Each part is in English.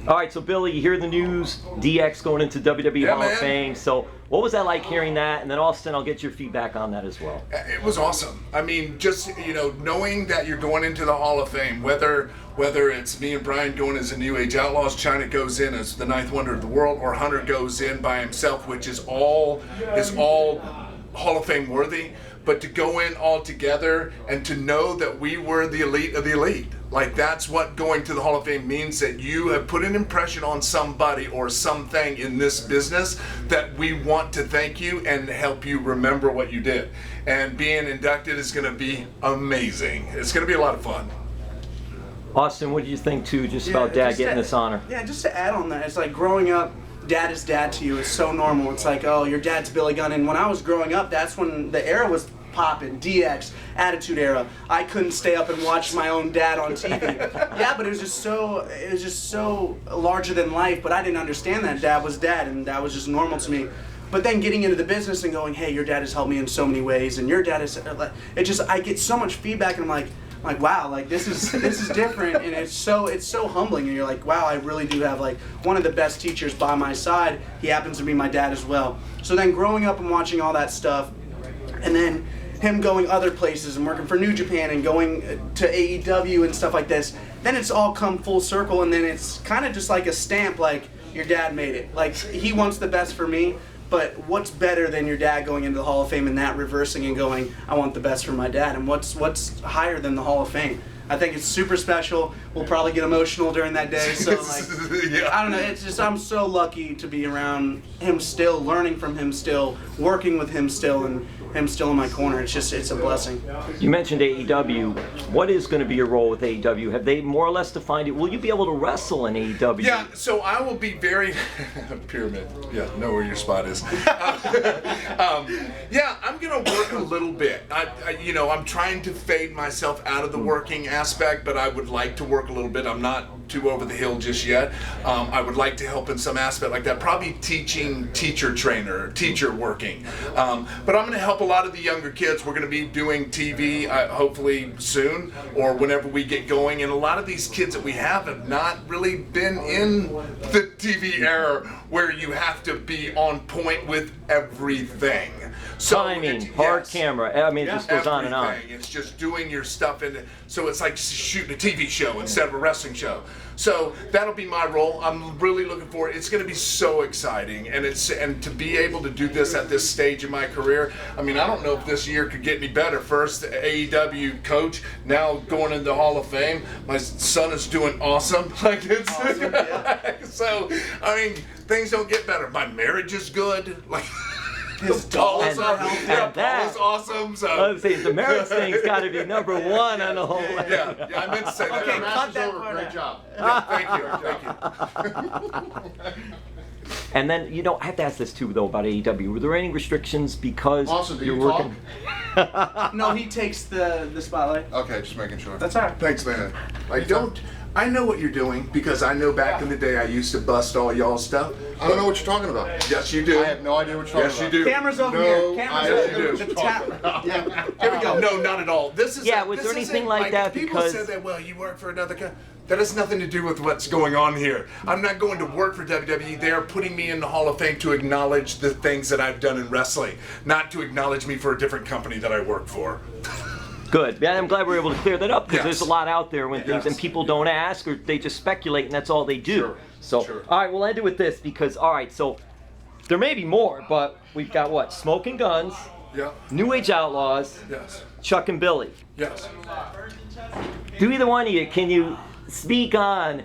All right, so Billy, you hear the news, DX going into WWE Hall of Fame. So what was that like hearing that? And then Austin, I'll get your feedback on that as well. It was awesome. I mean, just, knowing that you're going into the Hall of Fame, whether it's me and Brian going as the New Age Outlaws, China goes in as the ninth wonder of the world, or Hunter goes in by himself, which is all Hall of Fame worthy. But to go in all together and to know that we were the elite of the elite. Like, that's what going to the Hall of Fame means, that you have put an impression on somebody or something in this business that we want to thank you and help you remember what you did. And being inducted is going to be amazing. It's going to be a lot of fun. Austin, what do you think too, just about Dad getting this honor? Yeah, just to add on that, it's like growing up, Dad is Dad to you is so normal. It's like, oh, your dad's Billy Gunn. And when I was growing up, that's when the era was popping, DX, Attitude Era. I couldn't stay up and watch my own dad on TV. Yeah, but it was just so larger than life, but I didn't understand that Dad was Dad, and that was just normal to me. But then getting into the business and going, hey, your dad has helped me in so many ways, and your dad is, I get so much feedback, and I'm like, wow, like this is different, and it's so humbling, and you're like, wow, I really do have like one of the best teachers by my side. He happens to be my dad as well. So then growing up and watching all that stuff, and then him going other places and working for New Japan and going to AEW and stuff like this, then it's all come full circle, and then it's kind of just like a stamp, like your dad made it. Like, he wants the best for me, but what's better than your dad going into the Hall of Fame and that reversing and going, I want the best for my dad, and what's higher than the Hall of Fame? I think it's super special. We'll probably get emotional during that day. So yeah. I don't know. It's just, I'm so lucky to be around him still, learning from him still, working with him still, and him still in my corner. It's a blessing. You mentioned AEW. What is going to be your role with AEW? Have they more or less defined it? Will you be able to wrestle in AEW? Yeah, so I will be very pyramid. Yeah, know where your spot is. Yeah, I'm gonna work a little bit. I'm trying to fade myself out of the working aspect, but I would like to work a little bit. I'm not too over the hill just yet. I would like to help in some aspect like that. Probably teaching, teacher working. But I'm going to help a lot of the younger kids. We're going to be doing TV hopefully soon or whenever we get going. And a lot of these kids that we have not really been in the TV era where you have to be on point with everything. So timing, hard camera. I mean, it just goes on and on. It's just doing your stuff, so it's like shooting a TV show instead of a wrestling show. So that'll be my role. I'm really looking forward. It's going to be so exciting, and to be able to do this at this stage in my career. I mean, I don't know if this year could get any better. First, the AEW coach, now going into the Hall of Fame. My son is doing awesome. Like, it's awesome, yeah. So I mean, things don't get better. My marriage is good. Like. His doll is awesome. So I was saying the marriage thing's got to be number one on the whole. Yeah, I meant to say that. Okay, cut that over. Great job. Yeah, thank you. And then, I have to ask this too, though, about AEW. Were there any restrictions because also, you're working? No, he takes the spotlight. Okay, just making sure. That's all right. Thanks, man. I know what you're doing because I know back in the day I used to bust all y'all's stuff. I don't know what you're talking about. Yes, you do. I have no idea what you're talking about. Yes, you do. Camera's over No, here. I Camera's don't know over what here. you're talking Here we go. No, not at all. This is was there anything like that? People because said that, well, you work for another company. That has nothing to do with what's going on here. I'm not going to work for WWE. They are putting me in the Hall of Fame to acknowledge the things that I've done in wrestling, not to acknowledge me for a different company that I work for. Good. Yeah, I'm glad we're able to clear that up because Yes. there's a lot out there when things and people don't ask or they just speculate and that's all they do. Sure. So, Sure. all right, we'll end it with this because, all right, so there may be more, but we've got what? Smoking Guns, Yeah. New Age Outlaws, Yes. Chuck and Billy. Yes. Do either one of you, can you speak on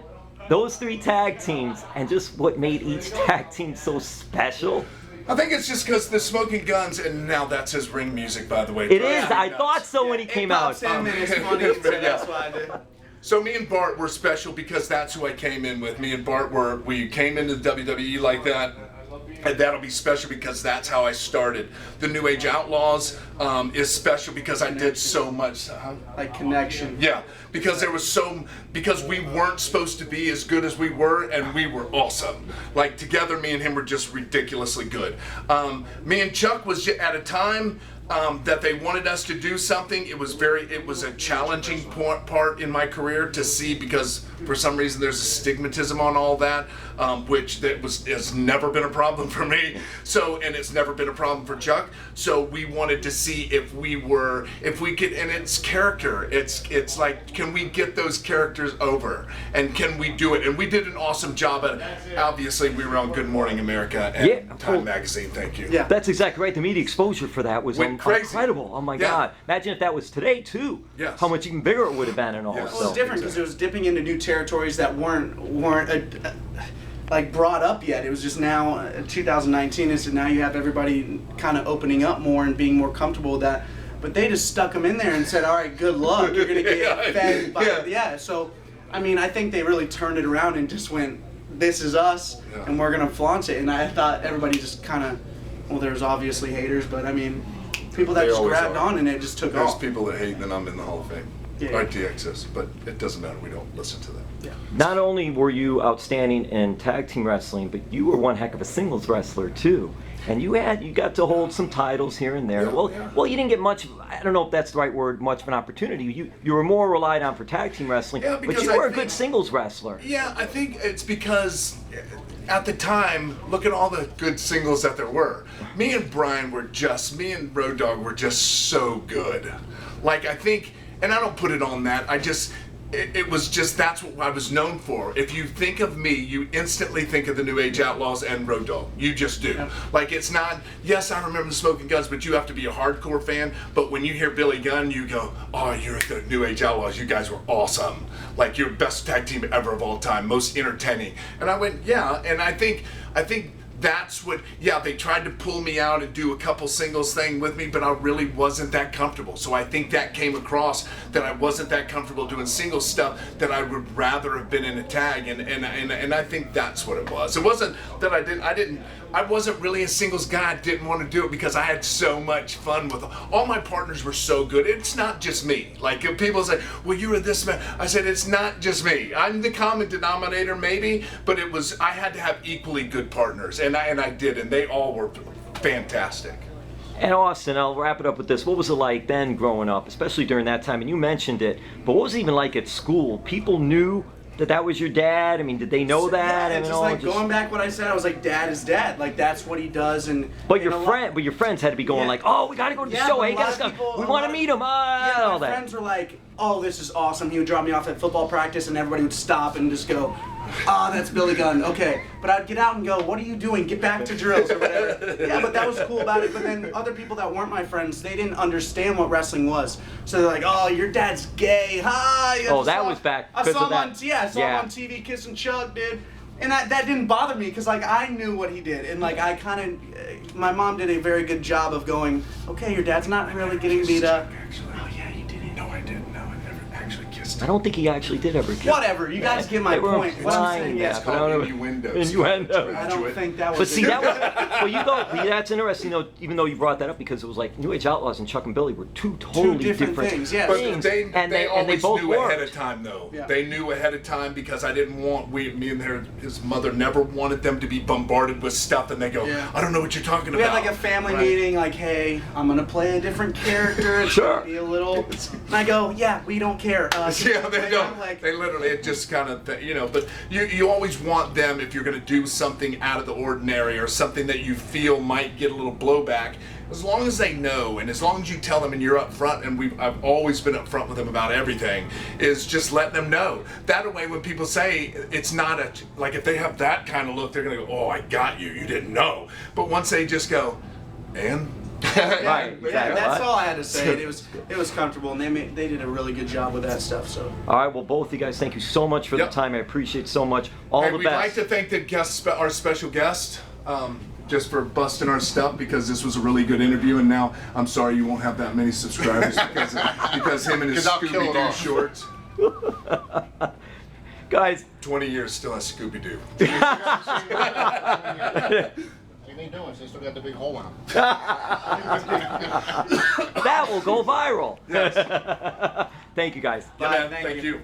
those three tag teams and just what made each tag team so special? I think it's just because the Smoking Guns, and now that's his ring music, by the way. It is. I thought so when he came out. It pops in and it's funny, so that's why I did. So me and Bart were special because that's who I came in with. Me and Bart we came into the WWE like that. And that'll be special because that's how I started. The New Age Outlaws is special because I did so much. Like connection. Yeah, because because we weren't supposed to be as good as we were, and we were awesome. Like together, me and him were just ridiculously good. Me and Chuck was at a time. that they wanted us to do something. It was a challenging part in my career to see, because for some reason there's a stigmatism on all that, which has never been a problem for me. So, and it's never been a problem for Chuck. So we wanted to see if we could, and it's character. It's like, can we get those characters over, and can we do it? And we did an awesome job at it. Obviously, we were on Good Morning America and Time Magazine. Thank you. Yeah. That's exactly right. The media exposure for that was crazy. incredible. Oh my God! Imagine if that was today too. Yes. How much even bigger it would have been and all. Yes. Well, it's different because it was dipping into new territories that weren't like brought up yet. It was just now 2019 is, and now you have everybody kind of opening up more and being more comfortable with that. But they just stuck them in there and said, "All right, good luck. You're gonna get fed by So, I mean, I think they really turned it around and just went, "This is us, and we're gonna flaunt it." And I thought everybody just kind of, well, there's obviously haters, but I mean, people that They just always grabbed are. on and it just took There's off. people that hate, and I'm in the Hall of Fame. Yeah. RTX is, but it doesn't matter. We don't listen to them. Yeah. Not only were you outstanding in tag team wrestling, but you were one heck of a singles wrestler too. And you got to hold some titles here and there. Well, you didn't get much. I don't know if that's the right word. Much of an opportunity. You were more relied on for tag team wrestling. Yeah, but because you I were a think- good singles wrestler. Yeah, I think it's because at the time, look at all the good singles that there were. Me and Road Dogg were just so good. Like, I think, and I don't put it on that, it was just, that's what I was known for. If you think of me, you instantly think of the New Age Outlaws and Road Dogg. You just do. Yeah. Like, it's not, yes, I remember the Smoking Guns, but you have to be a hardcore fan. But when you hear Billy Gunn, you go, oh, you're the New Age Outlaws. You guys were awesome. Like, you're best tag team ever of all time, most entertaining. And I went, yeah. And I think that's what, they tried to pull me out and do a couple singles thing with me, but I really wasn't that comfortable. So I think that came across, that I wasn't that comfortable doing singles stuff, that I would rather have been in a tag, and I think that's what it was. It wasn't that I wasn't really a singles guy. I didn't want to do it because I had so much fun with them. All my partners were so good. It's not just me. Like, if people say, well, you were this man, I said, it's not just me. I'm the common denominator maybe, but I had to have equally good partners, and I did, and they all were fantastic. And Austin, I'll wrap it up with this. What was it like then growing up, especially during that time? And you mentioned it, but what was it even like at school? People knew that was your dad? I mean, did they know that? Yeah, I mean, just like going back what I said, I was like, Dad is dad. Like, that's what he does. But your friends had to be going like, oh, we got to go to the show. Hey, guys, we want to meet him. My friends were like, oh, this is awesome. He would drop me off at football practice, and everybody would stop and just go, that's Billy Gunn. Okay. But I'd get out and go, what are you doing? Get back to drills or whatever. Yeah, but that was cool about it. But then other people that weren't my friends, they didn't understand what wrestling was. So they're like, oh, your dad's gay. Hi. Oh, that was back. I saw him on TV kissing Chuck, dude. And that didn't bother me because, like, I knew what he did. And, like, I kind of, my mom did a very good job of going, okay, your dad's not really getting beat up. Oh, yeah, you did it. No, I didn't. No, I never actually kissed him. I don't think he actually did ever kiss. Whatever, you guys get my point. What I'm saying is, is, I don't know. Innuendo. I don't think that was. But see, that was that's interesting though. Even though you brought that up, because it was like New Age Outlaws and Chuck and Billy were two totally different things. Yeah, but things. they always both knew worked. ahead of time though. Yeah. They knew ahead of time because I didn't want me and his mother never wanted them to be bombarded with stuff, and they go, I don't know what you're talking about. We had like a family meeting, like, hey, I'm gonna play a different character. It's Sure. gonna be a little. And I go, yeah, we don't care. Yeah, they don't. Like, they literally, it just kind of, but you always want them, if you're going to do something out of the ordinary or something that you feel might get a little blowback, as long as they know and as long as you tell them and you're up front, and I've always been up front with them about everything, is just let them know. That way when people say it's not like if they have that kind of look, they're going to go, oh, I got you, you didn't know. But once they just go, and? Right. Yeah, that's all I had to say. It was comfortable, and they did a really good job with that stuff. So. All right. Well, both of you guys, thank you so much for the time. I appreciate it so much. All the we'd best. like to thank our special guest. Just for busting our stuff, because this was a really good interview, and now I'm sorry you won't have that many subscribers because him and his Scooby-Doo shorts. Guys, 20 years still has Scooby-Doo. They doing? They still got the big hole in them. that will go viral. Yes. Thank you guys. Thank you.